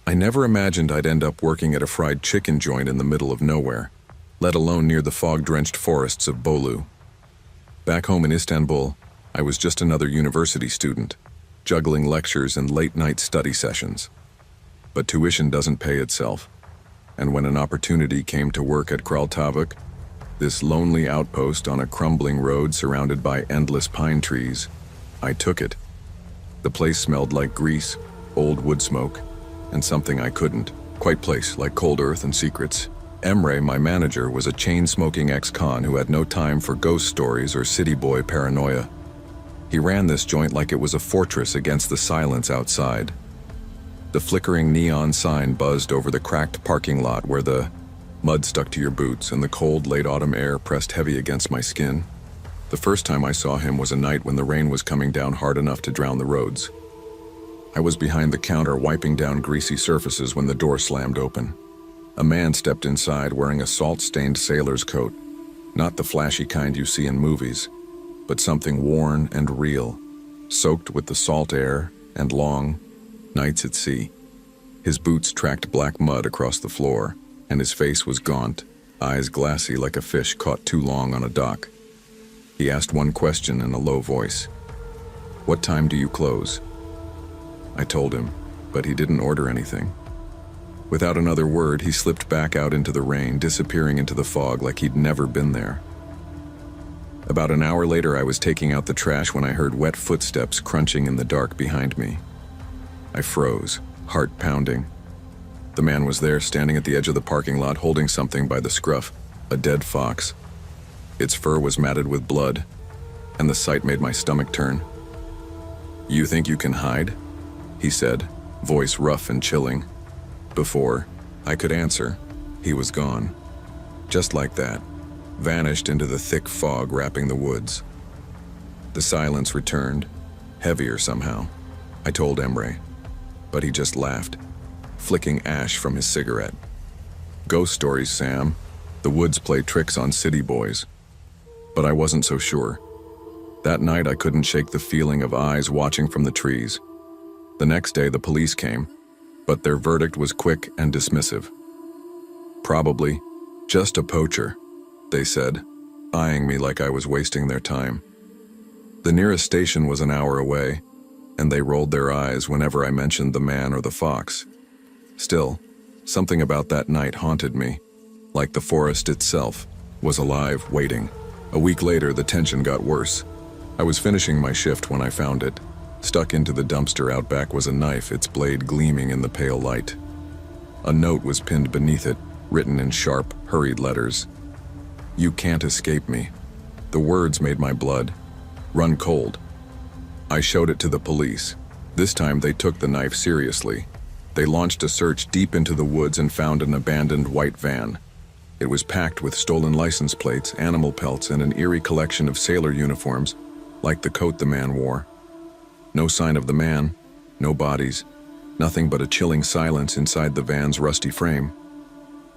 I never imagined I'd end up working at a fried chicken joint in the middle of nowhere, let alone near the fog-drenched forests of Bolu. Back home in Istanbul, I was just another university student, juggling lectures and late-night study sessions. But tuition doesn't pay itself, and when an opportunity came to work at Kraltavuk, this lonely outpost on a crumbling road surrounded by endless pine trees, I took it. The place smelled like grease, old wood smoke, and something I couldn't quite place, like cold earth and secrets. Emre, my manager, was a chain-smoking ex-con who had no time for ghost stories or city boy paranoia. He ran this joint like it was a fortress against the silence outside. The flickering neon sign buzzed over the cracked parking lot where the mud stuck to your boots and the cold late autumn air pressed heavy against my skin. The first time I saw him was a night when the rain was coming down hard enough to drown the roads. I was behind the counter wiping down greasy surfaces when the door slammed open. A man stepped inside wearing a salt-stained sailor's coat, not the flashy kind you see in movies, but something worn and real, soaked with the salt air and long nights at sea. His boots tracked black mud across the floor, and his face was gaunt, eyes glassy like a fish caught too long on a dock. He asked one question in a low voice. "What time do you close?" I told him, but he didn't order anything. Without another word, he slipped back out into the rain, disappearing into the fog like he'd never been there. About an hour later, I was taking out the trash when I heard wet footsteps crunching in the dark behind me. I froze, heart pounding. The man was there, standing at the edge of the parking lot, holding something by the scruff, a dead fox. Its fur was matted with blood, and the sight made my stomach turn. "You think you can hide?" he said, voice rough and chilling. Before I could answer, he was gone. Just like that, vanished into the thick fog wrapping the woods. The silence returned, heavier somehow. I told Emre, but he just laughed, flicking ash from his cigarette. "Ghost stories, Sam. The woods play tricks on city boys." But I wasn't so sure. That night I couldn't shake the feeling of eyes watching from the trees. The next day the police came, but their verdict was quick and dismissive. "Probably just a poacher," they said, eyeing me like I was wasting their time. The nearest station was an hour away, and they rolled their eyes whenever I mentioned the man or the fox. Still, something about that night haunted me, like the forest itself was alive, waiting. A week later, the tension got worse. I was finishing my shift when I found it. Stuck into the dumpster out back was a knife, its blade gleaming in the pale light. A note was pinned beneath it, written in sharp, hurried letters. "You can't escape me." The words made my blood run cold. I showed it to the police. This time they took the knife seriously. They launched a search deep into the woods and found an abandoned white van. It was packed with stolen license plates, animal pelts, and an eerie collection of sailor uniforms, like the coat the man wore. No sign of the man, no bodies, nothing but a chilling silence inside the van's rusty frame.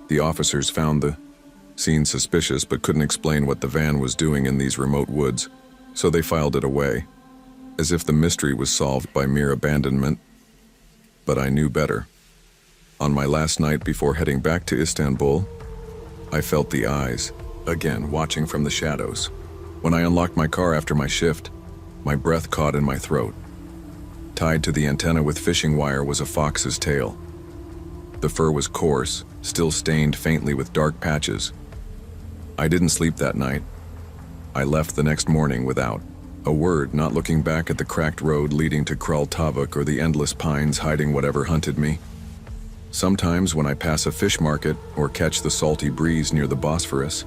The officers found the scene suspicious but couldn't explain what the van was doing in these remote woods, so they filed it away, as if the mystery was solved by mere abandonment. But I knew better. On my last night before heading back to Istanbul, I felt the eyes, again watching from the shadows. When I unlocked my car after my shift, my breath caught in my throat. Tied to the antenna with fishing wire was a fox's tail. The fur was coarse, still stained faintly with dark patches. I didn't sleep that night. I left the next morning without a word, not looking back at the cracked road leading to Kraltavuk or the endless pines hiding whatever hunted me. Sometimes when I pass a fish market or catch the salty breeze near the Bosphorus,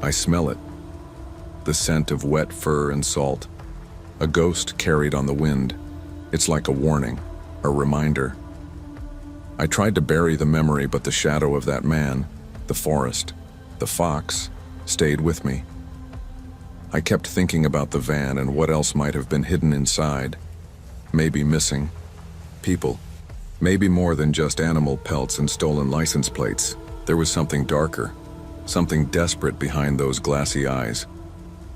I smell it. The scent of wet fur and salt. A ghost carried on the wind. It's like a warning, a reminder. I tried to bury the memory, but the shadow of that man, the forest, the fox, stayed with me. I kept thinking about the van and what else might have been hidden inside. Maybe missing. People. Maybe more than just animal pelts and stolen license plates. There was something darker, something desperate behind those glassy eyes.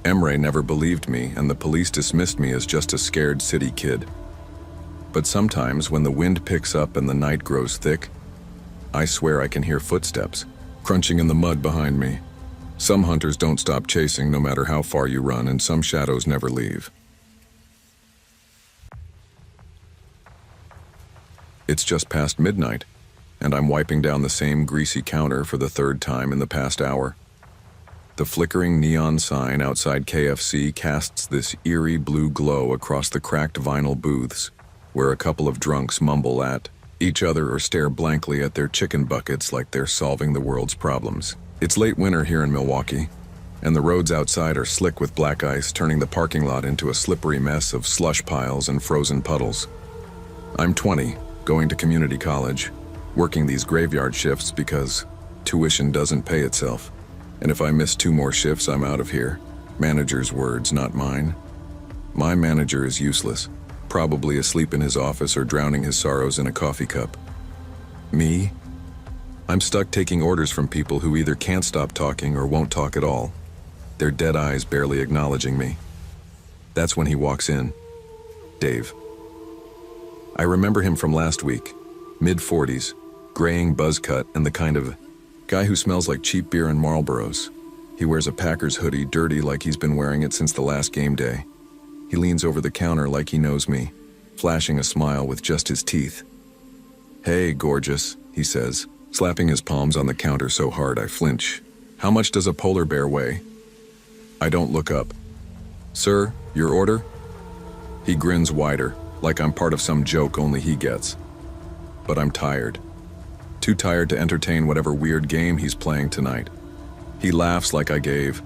Emre never believed me, and the police dismissed me as just a scared city kid. But sometimes when the wind picks up and the night grows thick, I swear I can hear footsteps crunching in the mud behind me. Some hunters don't stop chasing no matter how far you run, and some shadows never leave. It's just past midnight, and I'm wiping down the same greasy counter for the third time in the past hour. The flickering neon sign outside KFC casts this eerie blue glow across the cracked vinyl booths, where a couple of drunks mumble at each other or stare blankly at their chicken buckets like they're solving the world's problems. It's late winter here in Milwaukee, and the roads outside are slick with black ice, turning the parking lot into a slippery mess of slush piles and frozen puddles. I'm 20, going to community college, working these graveyard shifts because tuition doesn't pay itself. And if I miss 2 more shifts, I'm out of here. Manager's words, not mine. My manager is useless, probably asleep in his office or drowning his sorrows in a coffee cup. Me? I'm stuck taking orders from people who either can't stop talking or won't talk at all, their dead eyes barely acknowledging me. That's when he walks in. Dave. I remember him from last week, mid-40s, graying buzz cut, and the kind of guy who smells like cheap beer and Marlboros. He wears a Packers hoodie, dirty like he's been wearing it since the last game day. He leans over the counter like he knows me, flashing a smile with just his teeth. "Hey, gorgeous," he says, slapping his palms on the counter so hard I flinch. "How much does a polar bear weigh?" I don't look up. "Sir, your order?" He grins wider, like I'm part of some joke only he gets. But I'm tired. Too tired to entertain whatever weird game he's playing tonight. He laughs like I gave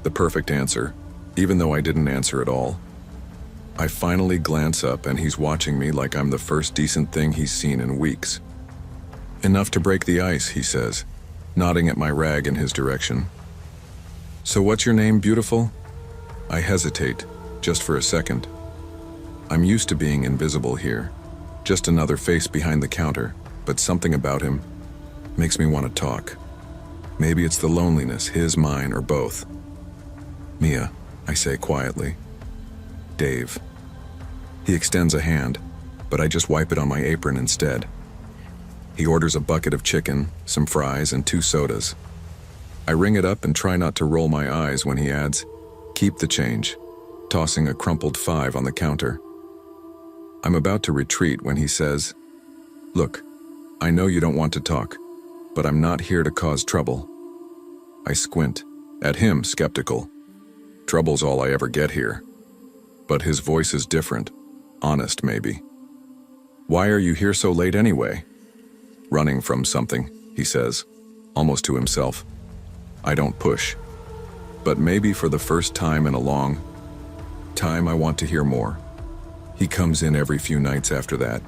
the perfect answer, even though I didn't answer at all. I finally glance up and he's watching me like I'm the first decent thing he's seen in weeks. "Enough to break the ice," he says, nodding at my rag in his direction. "So what's your name, beautiful?" I hesitate, just for a second. I'm used to being invisible here, just another face behind the counter, but something about him makes me want to talk. Maybe it's the loneliness, his, mine, or both. "Mia," I say quietly. "Dave." He extends a hand, but I just wipe it on my apron instead. He orders a bucket of chicken, some fries, and 2 sodas. I ring it up and try not to roll my eyes when he adds, "Keep the change," tossing a crumpled 5 on the counter. I'm about to retreat when he says, "Look, I know you don't want to talk, but I'm not here to cause trouble." I squint, at him, skeptical. Trouble's all I ever get here. But his voice is different, honest maybe. "Why are you here so late anyway?" "Running from something," he says, almost to himself. I don't push. But maybe for the first time in a long time, I want to hear more. He comes in every few nights after that.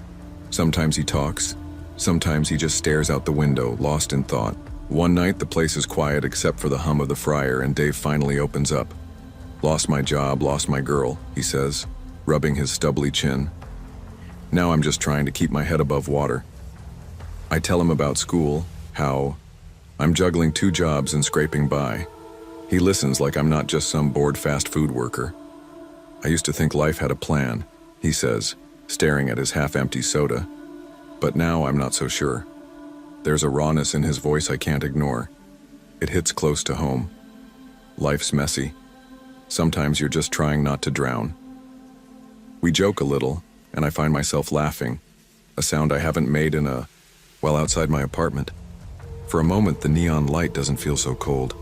Sometimes he talks, sometimes he just stares out the window, lost in thought. One night, the place is quiet except for the hum of the fryer, and Dave finally opens up. "Lost my job, lost my girl," he says, rubbing his stubbly chin. Now I'm just trying to keep my head above water. I tell him about school, how I'm juggling 2 jobs and scraping by. He listens like I'm not just some bored fast food worker. "I used to think life had a plan," he says, staring at his half-empty soda. But now I'm not so sure. There's a rawness in his voice I can't ignore. It hits close to home. Life's messy. Sometimes you're just trying not to drown. We joke a little, and I find myself laughing, a sound I haven't made outside my apartment. For a moment, the neon light doesn't feel so cold.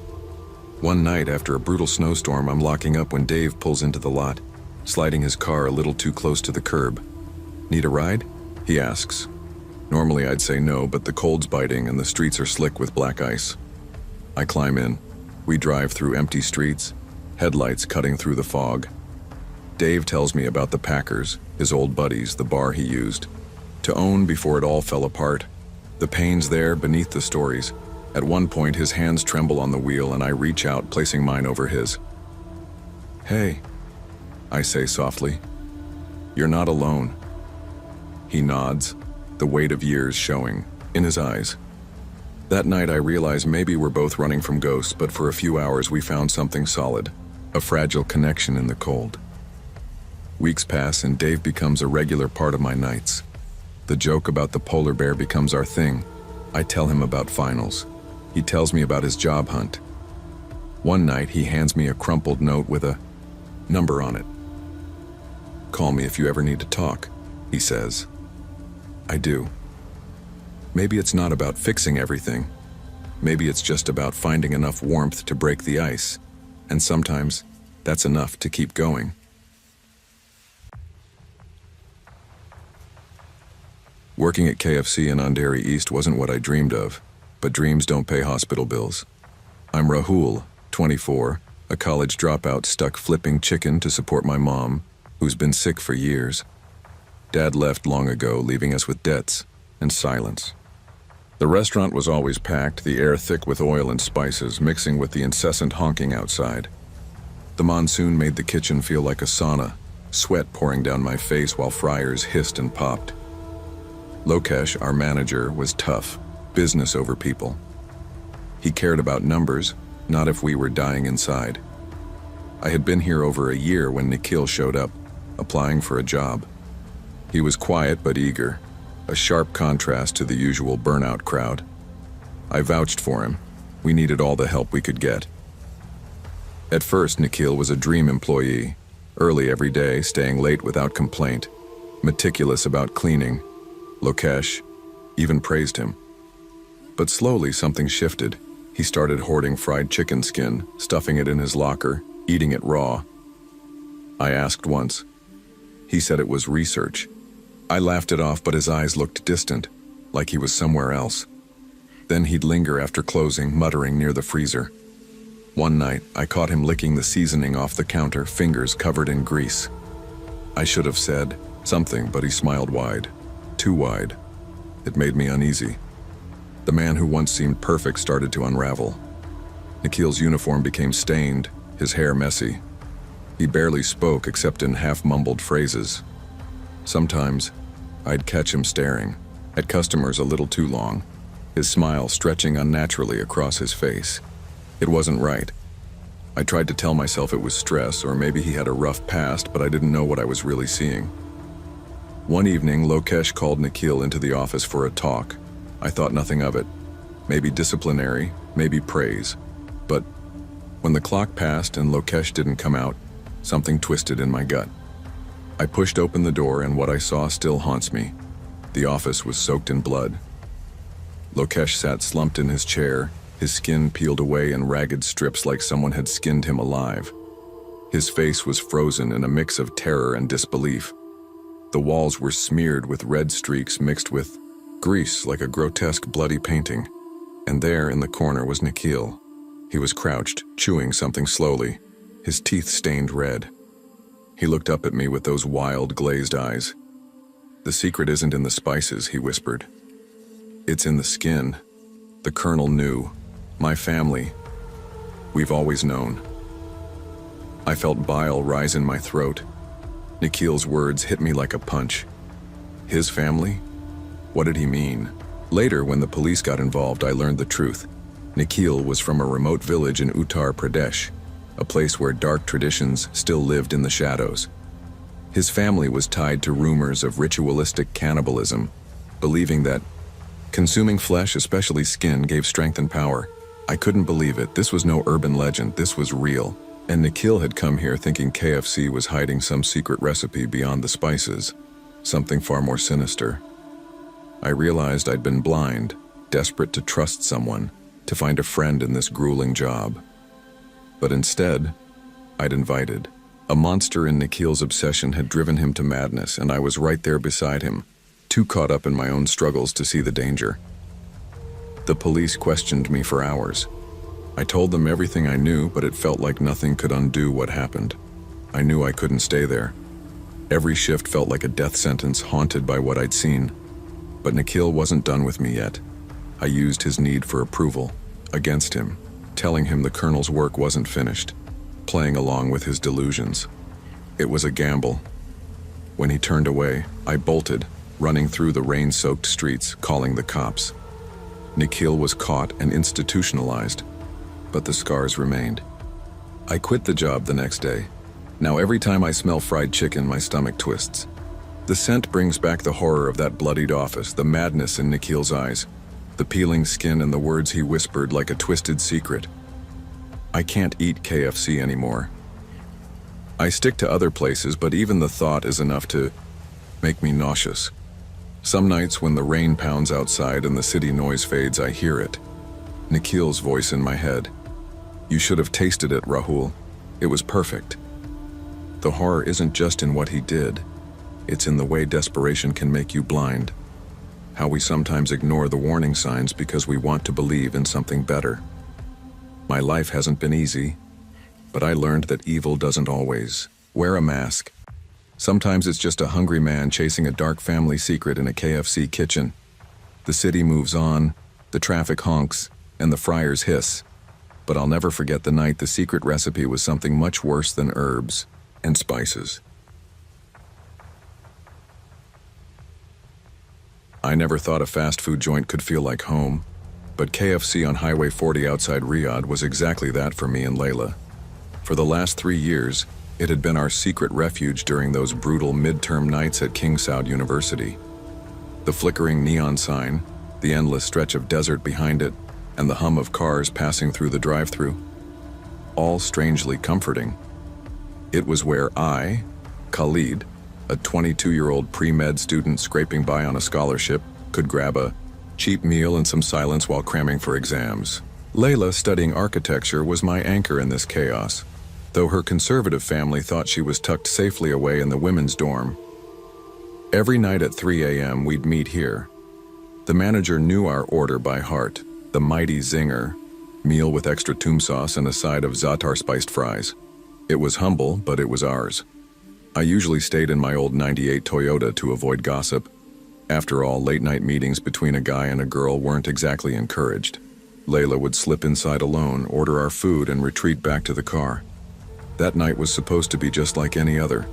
One night, after a brutal snowstorm, I'm locking up when Dave pulls into the lot, sliding his car a little too close to the curb. "Need a ride?" he asks. Normally I'd say no, but the cold's biting and the streets are slick with black ice. I climb in. We drive through empty streets, headlights cutting through the fog. Dave tells me about the Packers, his old buddies, the bar he used to own before it all fell apart. The pain's there beneath the stories. At one point, his hands tremble on the wheel and I reach out, placing mine over his. "Hey," I say softly. "You're not alone." He nods, the weight of years showing in his eyes. That night I realize maybe we're both running from ghosts, but for a few hours we found something solid, a fragile connection in the cold. Weeks pass and Dave becomes a regular part of my nights. The joke about the polar bear becomes our thing. I tell him about finals. He tells me about his job hunt. One night, he hands me a crumpled note with a number on it. "Call me if you ever need to talk," he says. I do. Maybe it's not about fixing everything. Maybe it's just about finding enough warmth to break the ice. And sometimes, that's enough to keep going. Working at KFC in Andheri East wasn't what I dreamed of, but dreams don't pay hospital bills. I'm Rahul, 24, a college dropout stuck flipping chicken to support my mom, who's been sick for years. Dad left long ago, leaving us with debts and silence. The restaurant was always packed, the air thick with oil and spices, mixing with the incessant honking outside. The monsoon made the kitchen feel like a sauna, sweat pouring down my face while fryers hissed and popped. Lokesh, our manager, was tough, business over people. He cared about numbers, not if we were dying inside. I had been here over a year when Nikhil showed up, applying for a job. He was quiet but eager, a sharp contrast to the usual burnout crowd. I vouched for him. We needed all the help we could get. At first, Nikhil was a dream employee, early every day, staying late without complaint, meticulous about cleaning. Lokesh even praised him. But slowly something shifted. He started hoarding fried chicken skin, stuffing it in his locker, eating it raw. I asked once. He said it was research. I laughed it off, but his eyes looked distant, like he was somewhere else. Then he'd linger after closing, muttering near the freezer. One night, I caught him licking the seasoning off the counter, fingers covered in grease. I should have said something, but he smiled wide. Too wide. It made me uneasy. The man who once seemed perfect started to unravel. Nikhil's uniform became stained, his hair messy. He barely spoke except in half-mumbled phrases. Sometimes, I'd catch him staring, at customers a little too long, his smile stretching unnaturally across his face. It wasn't right. I tried to tell myself it was stress, or maybe he had a rough past, but I didn't know what I was really seeing. One evening, Lokesh called Nikhil into the office for a talk. I thought nothing of it. Maybe disciplinary, maybe praise. But when the clock passed and Lokesh didn't come out, something twisted in my gut. I pushed open the door and what I saw still haunts me. The office was soaked in blood. Lokesh sat slumped in his chair, his skin peeled away in ragged strips like someone had skinned him alive. His face was frozen in a mix of terror and disbelief. The walls were smeared with red streaks mixed with grease like a grotesque bloody painting. And there in the corner was Nikhil. He was crouched, chewing something slowly, his teeth stained red. He looked up at me with those wild, glazed eyes. "The secret isn't in the spices," he whispered. "It's in the skin." The colonel knew. My family. We've always known. I felt bile rise in my throat. Nikhil's words hit me like a punch. His family? What did he mean? Later, when the police got involved, I learned the truth. Nikhil was from a remote village in Uttar Pradesh, a place where dark traditions still lived in the shadows. His family was tied to rumors of ritualistic cannibalism, believing that consuming flesh, especially skin, gave strength and power. I couldn't believe it. This was no urban legend. This was real. And Nikhil had come here thinking KFC was hiding some secret recipe beyond the spices, something far more sinister. I realized I'd been blind, desperate to trust someone, to find a friend in this grueling job. But instead, I'd invited. A monster in Nikhil's obsession had driven him to madness, and I was right there beside him, too caught up in my own struggles to see the danger. The police questioned me for hours. I told them everything I knew, but it felt like nothing could undo what happened. I knew I couldn't stay there. Every shift felt like a death sentence, haunted by what I'd seen. But Nikhil wasn't done with me yet. I used his need for approval against him, telling him the colonel's work wasn't finished, playing along with his delusions. It was a gamble. When he turned away, I bolted, running through the rain-soaked streets, calling the cops. Nikhil was caught and institutionalized, but the scars remained. I quit the job the next day, Now every time I smell fried chicken, my stomach twists. The scent brings back the horror of that bloodied office, the madness in Nikhil's eyes, the peeling skin and the words he whispered like a twisted secret. I can't eat KFC anymore. I stick to other places, but even the thought is enough to make me nauseous. Some nights when the rain pounds outside and the city noise fades, I hear it. Nikhil's voice in my head. You should have tasted it, Rahul. It was perfect. The horror isn't just in what he did. It's in the way desperation can make you blind. How we sometimes ignore the warning signs because we want to believe in something better. My life hasn't been easy, but I learned that evil doesn't always wear a mask. Sometimes it's just a hungry man chasing a dark family secret in a KFC kitchen. The city moves on, the traffic honks, and the fryers hiss. But I'll never forget the night the secret recipe was something much worse than herbs and spices. I never thought a fast food joint could feel like home, but KFC on Highway 40 outside Riyadh was exactly that for me and Layla. For the last 3 years, it had been our secret refuge during those brutal midterm nights at King Saud University. The flickering neon sign, the endless stretch of desert behind it, and the hum of cars passing through the drive-thru, all strangely comforting. It was where I, Khalid, a 22-year-old pre-med student scraping by on a scholarship, could grab a cheap meal and some silence while cramming for exams. Layla, studying architecture, was my anchor in this chaos, though her conservative family thought she was tucked safely away in the women's dorm. Every night at 3 a.m. we'd meet here. The manager knew our order by heart, the mighty zinger, meal with extra toom sauce and a side of za'atar spiced fries. It was humble, but it was ours. I usually stayed in my old '98 Toyota to avoid gossip. After all, late-night meetings between a guy and a girl weren't exactly encouraged. Layla would slip inside alone, order our food, and retreat back to the car. That night was supposed to be just like any other,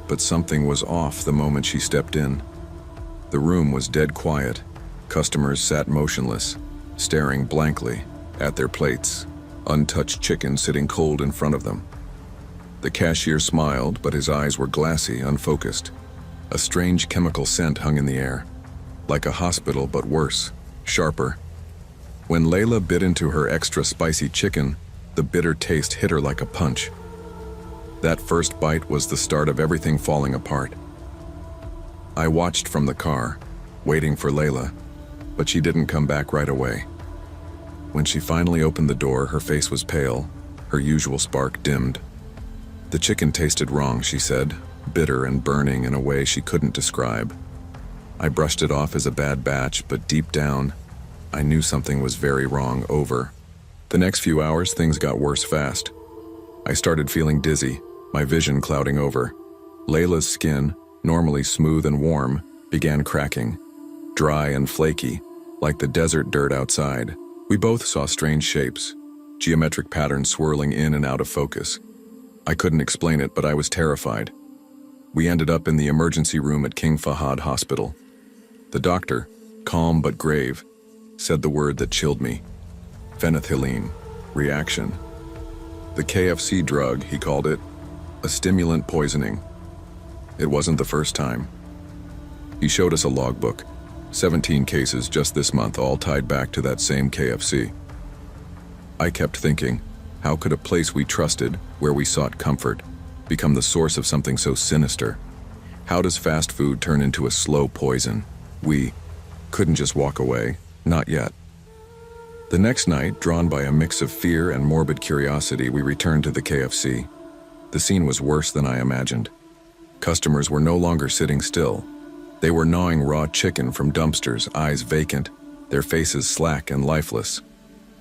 but something was off the moment she stepped in. The room was dead quiet. Customers sat motionless, staring blankly at their plates, untouched chicken sitting cold in front of them. The cashier smiled, but his eyes were glassy, unfocused. A strange chemical scent hung in the air, like a hospital but worse, sharper. When Layla bit into her extra spicy chicken, the bitter taste hit her like a punch. That first bite was the start of everything falling apart. I watched from the car, waiting for Layla, but she didn't come back right away. When she finally opened the door, her face was pale, her usual spark dimmed. The chicken tasted wrong, she said, bitter and burning in a way she couldn't describe. I brushed it off as a bad batch, but deep down, I knew something was very wrong. The next few hours, things got worse fast. I started feeling dizzy, my vision clouding over. Layla's skin, normally smooth and warm, began cracking, dry and flaky, like the desert dirt outside. We both saw strange shapes, geometric patterns swirling in and out of focus. I couldn't explain it, but I was terrified. We ended up in the emergency room at King Fahad Hospital. The doctor, calm but grave, said the word that chilled me. Phenethylene reaction. The KFC drug, he called it, a stimulant poisoning. It wasn't the first time. He showed us a logbook, 17 cases just this month, all tied back to that same KFC. I kept thinking, how could a place we trusted, where we sought comfort, become the source of something so sinister? How does fast food turn into a slow poison? We couldn't just walk away, not yet. The next night, drawn by a mix of fear and morbid curiosity, we returned to the KFC. The scene was worse than I imagined. Customers were no longer sitting still. They were gnawing raw chicken from dumpsters, eyes vacant, their faces slack and lifeless.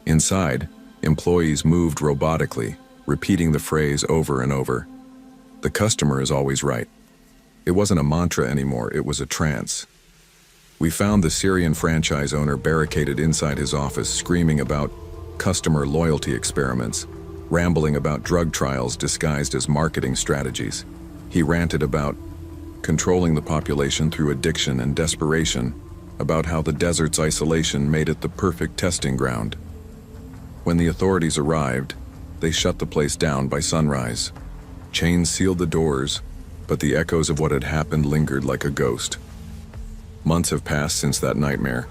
Inside, employees moved robotically, repeating the phrase over and over. The customer is always right. It wasn't a mantra anymore, it was a trance. We found the Syrian franchise owner barricaded inside his office, screaming about customer loyalty experiments, rambling about drug trials disguised as marketing strategies. He ranted about controlling the population through addiction and desperation, about how the desert's isolation made it the perfect testing ground. When the authorities arrived, they shut the place down by sunrise. Chains sealed the doors, but the echoes of what had happened lingered like a ghost. Months have passed since that nightmare,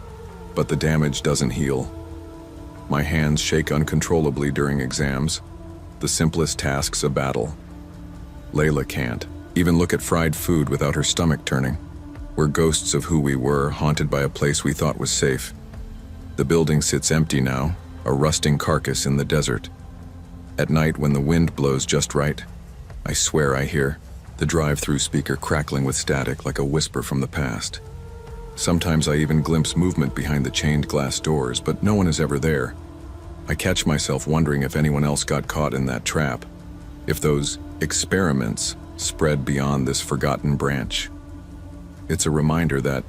but the damage doesn't heal. My hands shake uncontrollably during exams, the simplest tasks a battle. Layla can't even look at fried food without her stomach turning. We're ghosts of who we were, haunted by a place we thought was safe. The building sits empty now, a rusting carcass in the desert. At night, when the wind blows just right, I swear I hear the drive-thru speaker crackling with static like a whisper from the past. Sometimes I even glimpse movement behind the chained glass doors, but no one is ever there. I catch myself wondering if anyone else got caught in that trap, if those experiments spread beyond this forgotten branch. It's a reminder that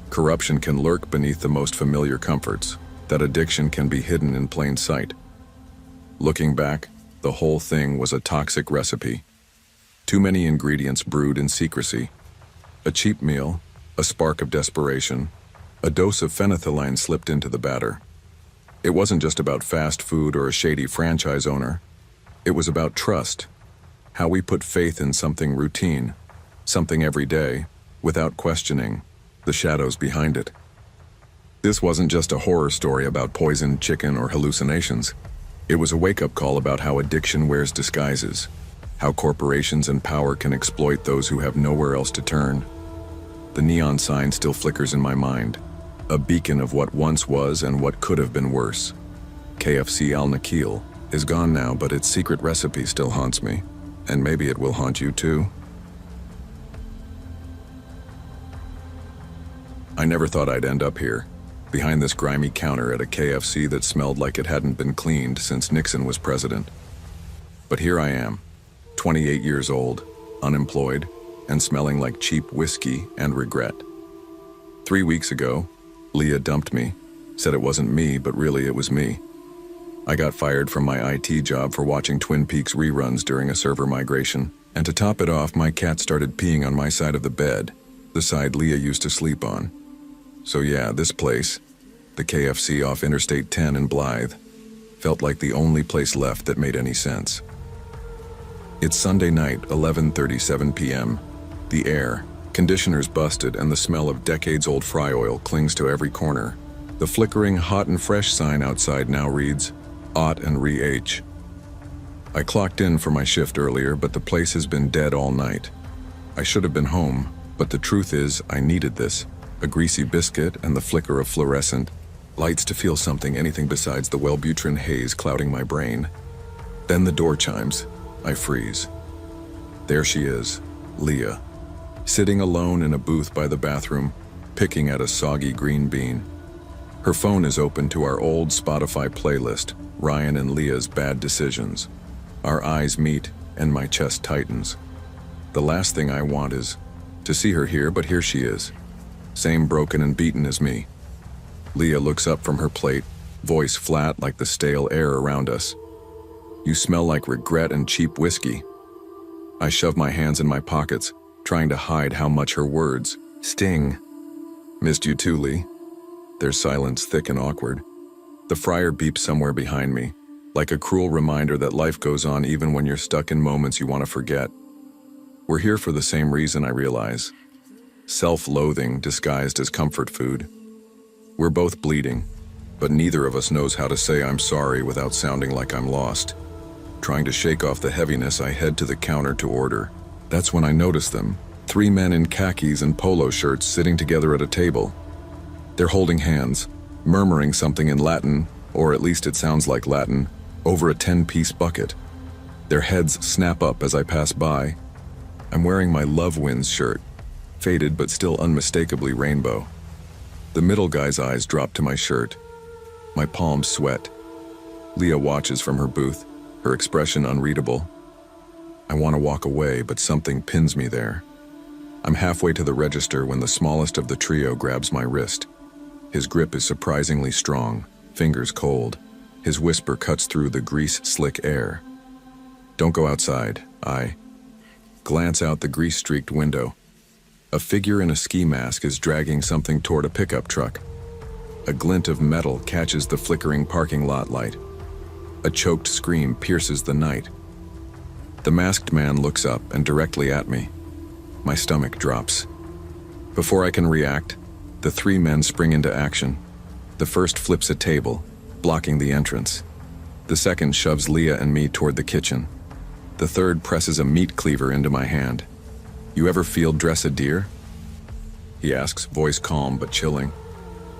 corruption can lurk beneath the most familiar comforts, that addiction can be hidden in plain sight. Looking back, the whole thing was a toxic recipe. Too many ingredients brewed in secrecy. A cheap meal, a spark of desperation, a dose of phenethylline slipped into the batter. It wasn't just about fast food or a shady franchise owner. It was about trust, how we put faith in something routine, something every day, without questioning the shadows behind it. This wasn't just a horror story about poisoned chicken or hallucinations. It was a wake-up call about how addiction wears disguises, how corporations and power can exploit those who have nowhere else to turn. The neon sign still flickers in my mind, a beacon of what once was and what could have been worse. KFC Al Nakheel is gone now, but its secret recipe still haunts me, and maybe it will haunt you too. I never thought I'd end up here, behind this grimy counter at a KFC that smelled like it hadn't been cleaned since Nixon was president. But here I am, 28 years old, unemployed, and smelling like cheap whiskey and regret. 3 weeks ago, Leah dumped me, said it wasn't me, but really it was me. I got fired from my IT job for watching Twin Peaks reruns during a server migration, and to top it off, my cat started peeing on my side of the bed, the side Leah used to sleep on. So yeah, this place, the KFC off Interstate 10 in Blythe, felt like the only place left that made any sense. It's Sunday night, 11:37 p.m. The air, conditioners busted, and the smell of decades-old fry oil clings to every corner. The flickering hot and fresh sign outside now reads, "Ot and Re-H." I clocked in for my shift earlier, but the place has been dead all night. I should have been home, but the truth is I needed this. A greasy biscuit and the flicker of fluorescent lights to feel something, anything besides the Wellbutrin haze clouding my brain. Then the door chimes. I freeze. There she is, Leah, sitting alone in a booth by the bathroom, picking at a soggy green bean. Her phone is open to our old Spotify playlist, Ryan and Leah's Bad Decisions. Our eyes meet, and my chest tightens. The last thing I want is to see her here, but here she is. Same broken and beaten as me. Leah looks up from her plate, voice flat like the stale air around us. "You smell like regret and cheap whiskey." I shove my hands in my pockets, trying to hide how much her words sting. "Missed you too, Lee." There's silence, thick and awkward. The fryer beeps somewhere behind me, like a cruel reminder that life goes on even when you're stuck in moments you want to forget. We're here for the same reason, I realize. Self-loathing disguised as comfort food. We're both bleeding, but neither of us knows how to say I'm sorry without sounding like I'm lost. Trying to shake off the heaviness, I head to the counter to order. That's when I notice them, 3 men in khakis and polo shirts sitting together at a table. They're holding hands, murmuring something in Latin, or at least it sounds like Latin, over a 10-piece bucket. Their heads snap up as I pass by. I'm wearing my Love Wins shirt, faded but still unmistakably rainbow. The middle guy's eyes drop to my shirt. My palms sweat. Leah watches from her booth, her expression unreadable. I want to walk away, but something pins me there. I'm halfway to the register when the smallest of the trio grabs my wrist. His grip is surprisingly strong, fingers cold. His whisper cuts through the grease-slick air. "Don't go outside." I glance out the grease-streaked window. A figure in a ski mask is dragging something toward a pickup truck. A glint of metal catches the flickering parking lot light. A choked scream pierces the night. The masked man looks up and directly at me. My stomach drops. Before I can react, the three men spring into action. The first flips a table, blocking the entrance. The second shoves Leah and me toward the kitchen. The third presses a meat cleaver into my hand. "You ever field dress a deer?" he asks, voice calm but chilling.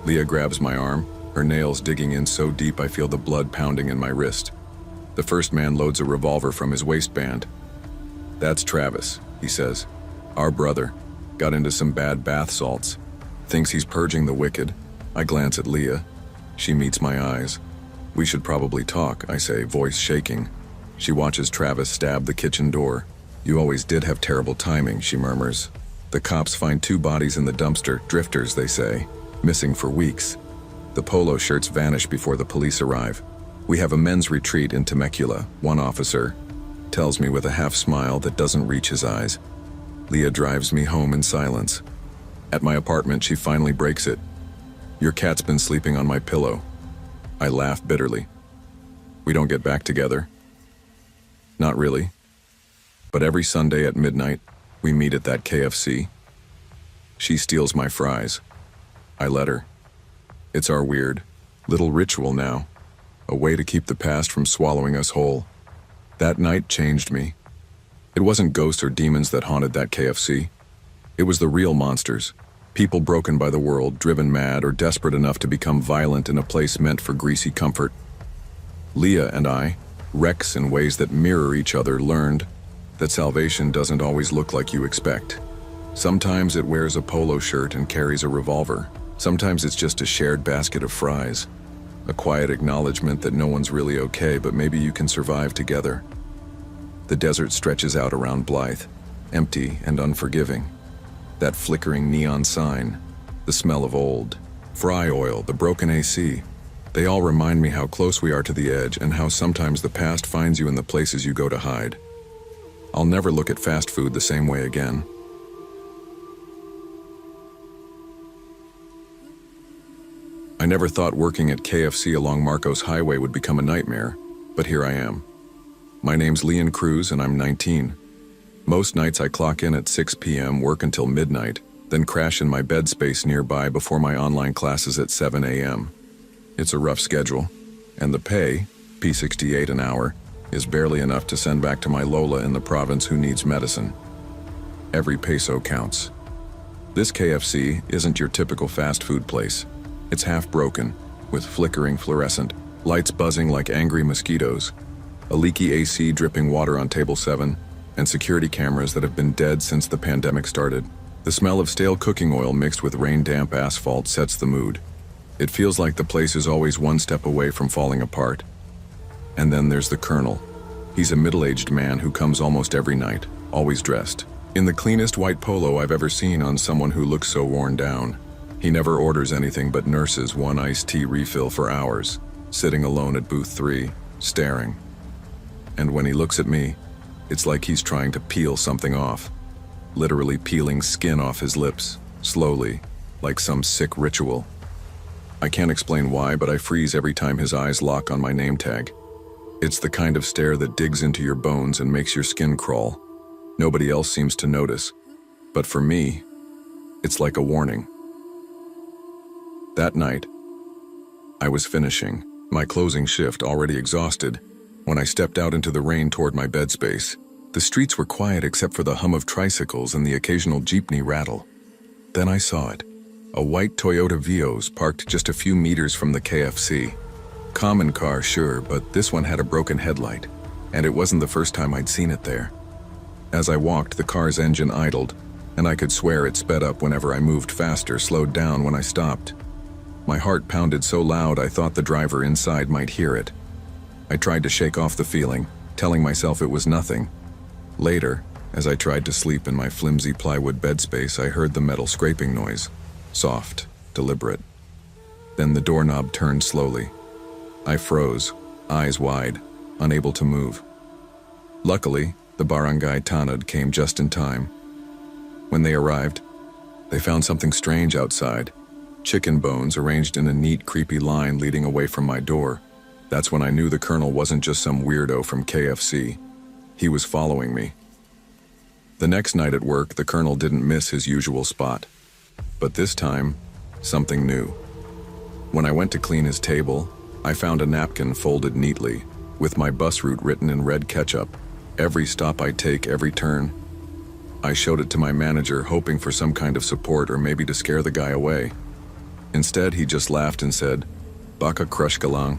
Leah grabs my arm, her nails digging in so deep I feel the blood pounding in my wrist. The first man loads a revolver from his waistband. "That's Travis," he says. "Our brother. Got into some bad bath salts. Thinks he's purging the wicked." I glance at Leah. She meets my eyes. "We should probably talk," I say, voice shaking. She watches Travis stab the kitchen door. "You always did have terrible timing," she murmurs. "The cops find 2 bodies in the dumpster, drifters, they say, missing for weeks. The polo shirts vanish before the police arrive. We have a men's retreat in Temecula," one officer tells me with a half smile that doesn't reach his eyes. Leah drives me home in silence. At my apartment, she finally breaks it. "Your cat's been sleeping on my pillow." I laugh bitterly. "We don't get back together." "Not really. But every Sunday at midnight, we meet at that KFC. She steals my fries. I let her. It's our weird little ritual now, a way to keep the past from swallowing us whole. That night changed me. It wasn't ghosts or demons that haunted that KFC. It was the real monsters, people broken by the world, driven mad or desperate enough to become violent in a place meant for greasy comfort. Leah and I, wrecks in ways that mirror each other, learned that salvation doesn't always look like you expect. Sometimes it wears a polo shirt and carries a revolver. Sometimes it's just a shared basket of fries. A quiet acknowledgement that no one's really okay, but maybe you can survive together. The desert stretches out around Blythe, empty and unforgiving. That flickering neon sign, the smell of old fry oil, the broken AC, they all remind me how close we are to the edge and how sometimes the past finds you in the places you go to hide. I'll never look at fast food the same way again. I never thought working at KFC along Marcos Highway would become a nightmare, but here I am. My name's Leon Cruz and I'm 19. Most nights I clock in at 6 p.m., work until midnight, then crash in my bed space nearby before my online classes at 7 a.m. It's a rough schedule, and the pay, P68 an hour, is barely enough to send back to my Lola in the province who needs medicine. Every peso counts. This KFC isn't your typical fast food place. It's half broken, with flickering fluorescent, lights buzzing like angry mosquitoes, a leaky AC dripping water on table 7, and security cameras that have been dead since the pandemic started. The smell of stale cooking oil mixed with rain-damp asphalt sets the mood. It feels like the place is always one step away from falling apart. And then there's the Colonel. He's a middle-aged man who comes almost every night, always dressed in the cleanest white polo I've ever seen on someone who looks so worn down. He never orders anything but nurses one iced tea refill for hours, sitting alone at booth 3, staring. And when he looks at me, it's like he's trying to peel something off, literally peeling skin off his lips, slowly, like some sick ritual. I can't explain why, but I freeze every time his eyes lock on my name tag. It's the kind of stare that digs into your bones and makes your skin crawl. Nobody else seems to notice, but for me, it's like a warning. That night, I was finishing my closing shift, already exhausted, when I stepped out into the rain toward my bed space. The streets were quiet except for the hum of tricycles and the occasional jeepney rattle. Then I saw it. A white Toyota Vios parked just a few meters from the KFC. Common car, sure, but this one had a broken headlight, and it wasn't the first time I'd seen it there. As I walked, the car's engine idled, and I could swear it sped up whenever I moved faster, slowed down when I stopped. My heart pounded so loud I thought the driver inside might hear it. I tried to shake off the feeling, telling myself it was nothing. Later, as I tried to sleep in my flimsy plywood bed space, I heard the metal scraping noise. Soft, deliberate. Then the doorknob turned slowly. I froze, eyes wide, unable to move. Luckily, the barangay tanod came just in time. When they arrived, they found something strange outside. Chicken bones arranged in a neat, creepy line leading away from my door. That's when I knew the Colonel wasn't just some weirdo from KFC. He was following me. The next night at work, the colonel didn't miss his usual spot. But this time, something new. When I went to clean his table, I found a napkin folded neatly, with my bus route written in red ketchup. Every stop I take, every turn. I showed it to my manager, hoping for some kind of support or maybe to scare the guy away. Instead, he just laughed and said, "Baka crush galang."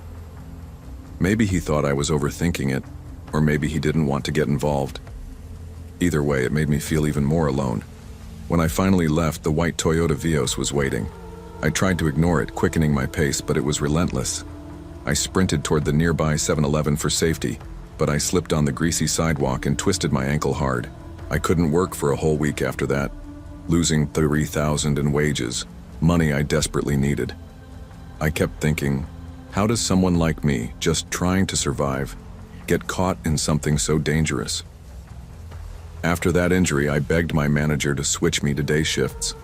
Maybe he thought I was overthinking it, or maybe he didn't want to get involved. Either way, it made me feel even more alone. When I finally left, the white Toyota Vios was waiting. I tried to ignore it, quickening my pace, but it was relentless. I sprinted toward the nearby 7-Eleven for safety, but I slipped on the greasy sidewalk and twisted my ankle hard. I couldn't work for a whole week after that, losing $3,000 in wages, money I desperately needed. I kept thinking, how does someone like me, just trying to survive, get caught in something so dangerous? After that injury, I begged my manager to switch me to day shifts.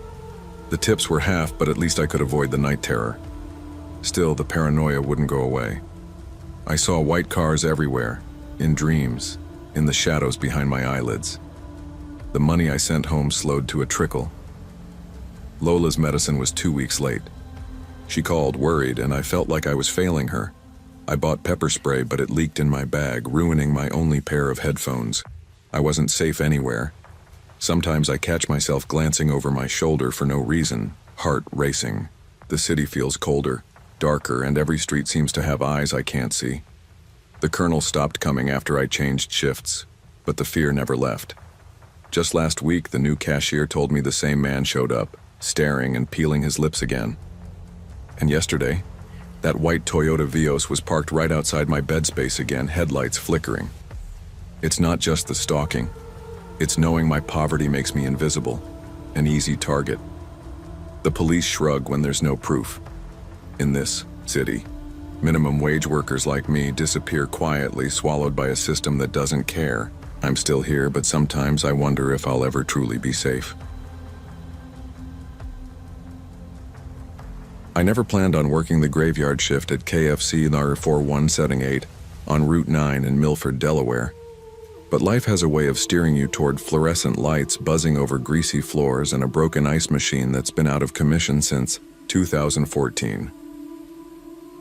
The tips were half, but at least I could avoid the night terror. Still, the paranoia wouldn't go away. I saw white cars everywhere, in dreams, in the shadows behind my eyelids. The money I sent home slowed to a trickle. Lola's medicine was 2 weeks late. She called, worried, and I felt like I was failing her. I bought pepper spray, but it leaked in my bag, ruining my only pair of headphones. I wasn't safe anywhere. Sometimes I catch myself glancing over my shoulder for no reason, heart racing. The city feels colder, darker, and every street seems to have eyes I can't see. The colonel stopped coming after I changed shifts, but the fear never left. Just last week, the new cashier told me the same man showed up, staring and peeling his lips again. And yesterday, that white Toyota Vios was parked right outside my bed space again, headlights flickering. It's not just the stalking. It's knowing my poverty makes me invisible, an easy target. The police shrug when there's no proof. In this city, minimum wage workers like me disappear quietly, swallowed by a system that doesn't care. I'm still here, but sometimes I wonder if I'll ever truly be safe. I never planned on working the graveyard shift at KFC in R41 Setting 8 on Route 9 in Milford, Delaware. But life has a way of steering you toward fluorescent lights buzzing over greasy floors and a broken ice machine that's been out of commission since 2014.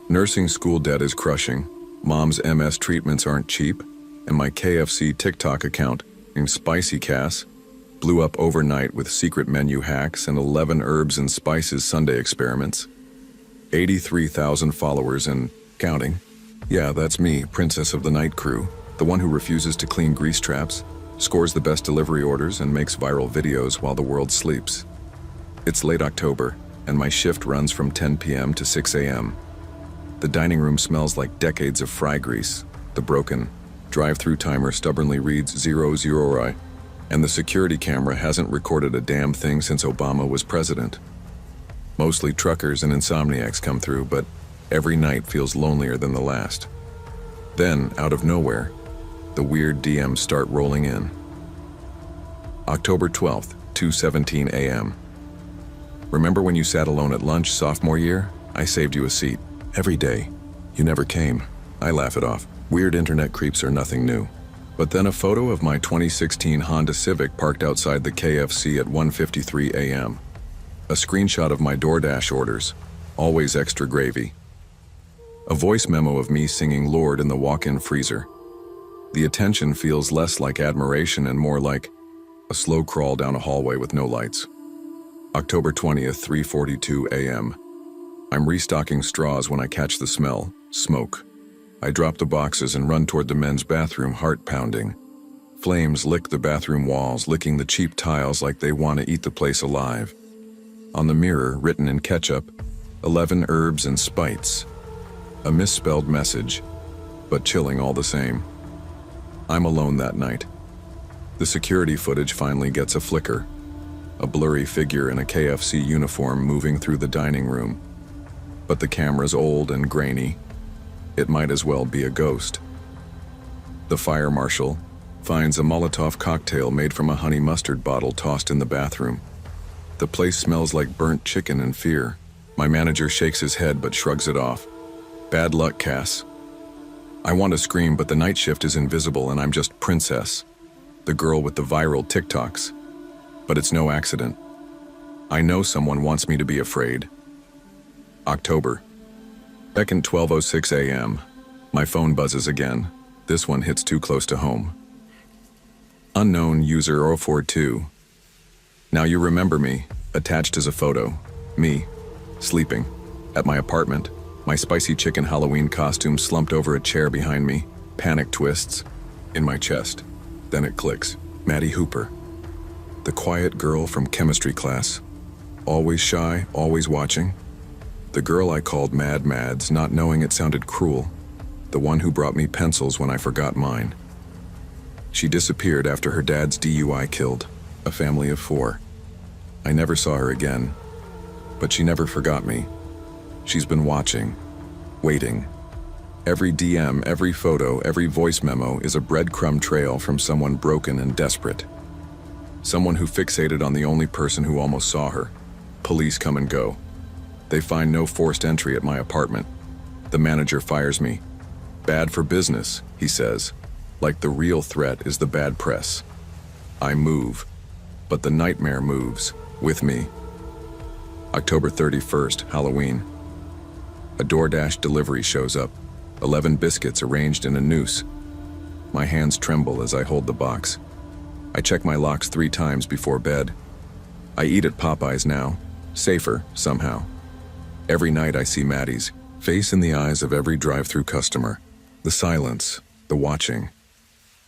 Nursing school debt is crushing, mom's MS treatments aren't cheap, and my KFC TikTok account, named Spicy Cass, blew up overnight with secret menu hacks and 11 herbs and spices Sunday experiments. 83,000 followers and counting. Yeah, that's me, Princess of the Night Crew, the one who refuses to clean grease traps, scores the best delivery orders, and makes viral videos while the world sleeps. It's late October, and my shift runs from 10 p.m. to 6 a.m. The dining room smells like decades of fry grease. The broken drive-thru timer stubbornly reads 00, and the security camera hasn't recorded a damn thing since Obama was president. Mostly truckers and insomniacs come through, but every night feels lonelier than the last. Then, out of nowhere, the weird DMs start rolling in. October 12th, 2:17 a.m. Remember when you sat alone at lunch sophomore year? I saved you a seat. Every day. You never came. I laugh it off. Weird internet creeps are nothing new. But then a photo of my 2016 Honda Civic parked outside the KFC at 1:53 a.m. A screenshot of my DoorDash orders. Always extra gravy. A voice memo of me singing Lord in the walk-in freezer. The attention feels less like admiration and more like a slow crawl down a hallway with no lights. October 20th, 3:42 a.m. I'm restocking straws when I catch the smell, smoke. I drop the boxes and run toward the men's bathroom, heart pounding. Flames lick the bathroom walls, licking the cheap tiles like they want to eat the place alive. On the mirror, written in ketchup, 11 herbs and spites. A misspelled message, but chilling all the same. I'm alone that night. The security footage finally gets a flicker. A blurry figure in a KFC uniform moving through the dining room. But the camera's old and grainy. It might as well be a ghost. The fire marshal finds a Molotov cocktail made from a honey mustard bottle tossed in the bathroom. The place smells like burnt chicken and fear. My manager shakes his head but shrugs it off. Bad luck, Cass. I want to scream, but the night shift is invisible and I'm just Princess, the girl with the viral TikToks. But it's no accident. I know someone wants me to be afraid. October. Second 12:06 a.m. My phone buzzes again. This one hits too close to home. Unknown user 042. Now you remember me. Attached is a photo. Me, sleeping, at my apartment. My spicy chicken Halloween costume slumped over a chair behind me. Panic twists in my chest. Then it clicks. Maddie Hooper. The quiet girl from chemistry class. Always shy, always watching. The girl I called Mad Mads, not knowing it sounded cruel. The one who brought me pencils when I forgot mine. She disappeared after her dad's DUI killed a family of 4. I never saw her again, but she never forgot me. She's been watching, waiting. Every DM, every photo, every voice memo is a breadcrumb trail from someone broken and desperate. Someone who fixated on the only person who almost saw her. Police come and go. They find no forced entry at my apartment. The manager fires me. Bad for business, he says, like the real threat is the bad press. I move, but the nightmare moves with me. October 31st, Halloween. A DoorDash delivery shows up. 11 biscuits arranged in a noose. My hands tremble as I hold the box. I check my locks 3 times before bed. I eat at Popeyes now, safer somehow. Every night I see Maddie's face in the eyes of every drive-thru customer. The silence, the watching.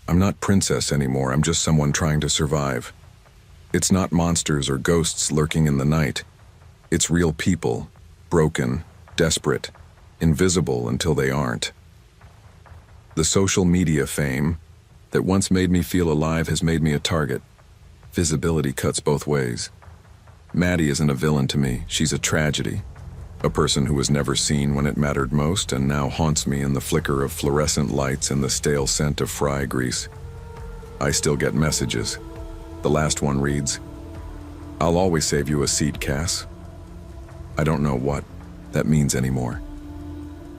I'm not Princess anymore, I'm just someone trying to survive. It's not monsters or ghosts lurking in the night. It's real people, broken, desperate, invisible until they aren't. The social media fame that once made me feel alive has made me a target. Visibility cuts both ways. Maddie isn't a villain to me, she's a tragedy. A person who was never seen when it mattered most and now haunts me in the flicker of fluorescent lights and the stale scent of fry grease. I still get messages. The last one reads, "I'll always save you a seat, Cass." I don't know what that means anymore.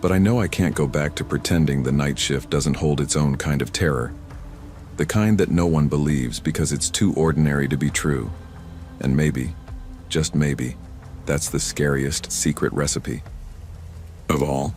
But I know I can't go back to pretending the night shift doesn't hold its own kind of terror. The kind that no one believes because it's too ordinary to be true. And maybe, just maybe, that's the scariest secret recipe of all.